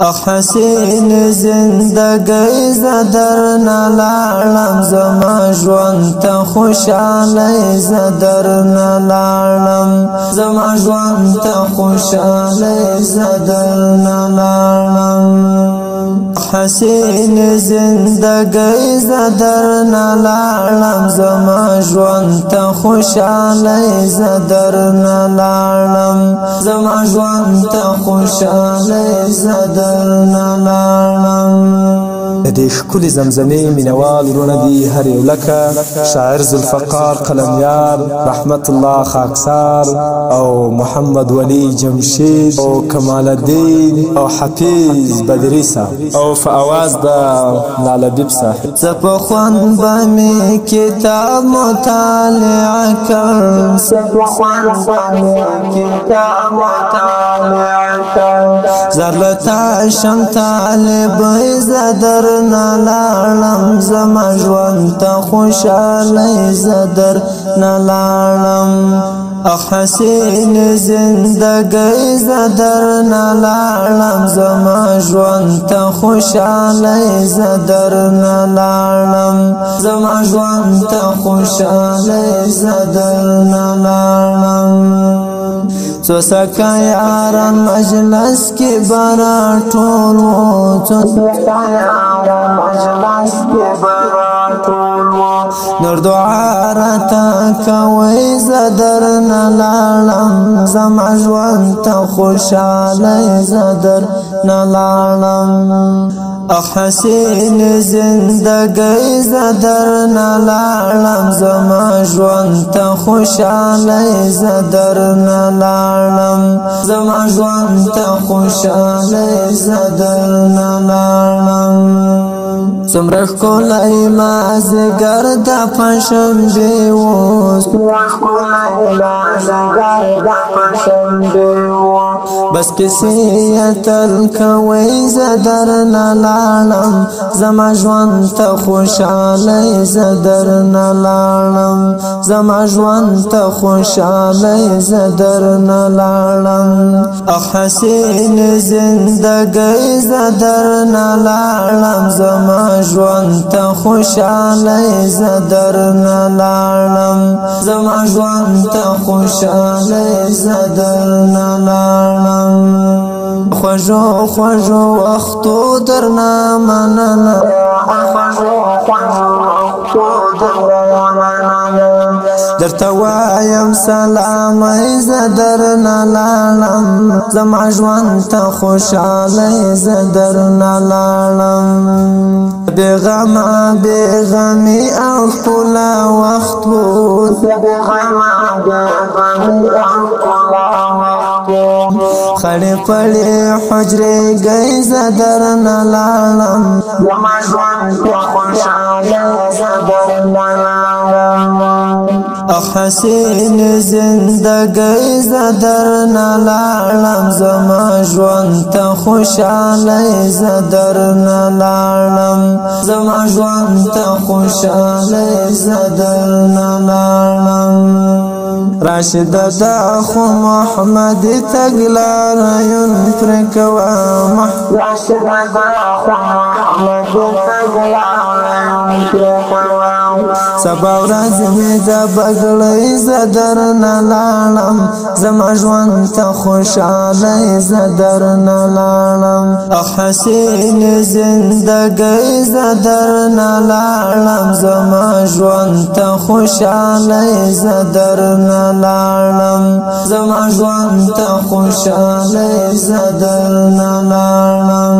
حسین زندگی زدرنا لاړم زما ژوند ته خوشاله زدرنا لاړم زما ژوند ته خوشاله زدرنا لاړم حسین زندگی زدرنا لاړم زما ژوند ته خوشاله زدرنا لاړم زما ژوند ته خوشاله زدرنا لاړم د دې ښکلې زمزمې مینوال وروڼه دي هر یو لکه شاعر ذوالفقار قلمیار، رحمت الله خاکسار او محمد ولی جمشید او کمال الدین او حفیظ بدری صاحب او په اواز د لالبیب صاحب. زه په خوند به مې کتاب مطالعه کړم زه په خوند به مې کتاب مطالعه کړم زر له تا شم طالبۍ زه درنه لاړم زما ژوند ته خوشاله زه درنه لاړم حسین زندگی زدرنا لاړم زما ژوند ته خوشاله زدرنا لاړم زما ژوند ته خوشاله زدرنا لاړم څو سکه یاران مجلس کې برا ټول وو څو سکه یاران مجلس کې برا ټول وو نور دعا راته کوئ زه درنه لاړم زما ژوند ته خوشاله زه درنه لاړم حسین زندگی زدرنا لاړم زما ژوند ته خوشاله زدرنا لاړم زما ژوند ته خوشاله زدرنا لاړم څومره ښکلی مازدیګر د پنجشنبې و څومره ښکلی مازدیګر د پنجشنبې و بس کیسې یې تل کوئ زه درنه لاړم زما ژوند ته خوشاله زه درنه لاړم زما ژوند ته خوشاله زه درنه لاړم حسین زندګۍ زه درنه لاړم زما ژوند ته خوشاله زه درنه لاړم زما ژوند ته خوشاله زه درنه لاړم خوږو خوږو وختو درنه مننه خوږو خوږو وختو درنه مننه درته وایم سلامۍ زه درنه لاړم زما ژوند ته خوشاله زه درنه لاړم بېغمه بېغمي او ښکلا وخت و بېغمه بېغمي او ښکلا وخت و خړې پړې حجرې گئی زه درنه لاړم زما ژوند ته خوشاله زه درنه لاړم حسین زندګۍ زه درنه لاړم زما ژوند ته خوشاله زه درنه لاړم زما ژوند ته خوشاله زه درنه لاړم راشد دا خو محمد تګلاریون پرې کوه راشد دا خو محمد تګلاریون پرې کوه سبا ورځ مې د بګړۍ زه درنه لاړم زما ژوند ته خوشاله زه درنه لاړم حسین زندګۍ زه درنه لاړم زما ژوند ته خوشاله زه درنه لاړم زما ژوند ته خوشاله زه درنه لاړم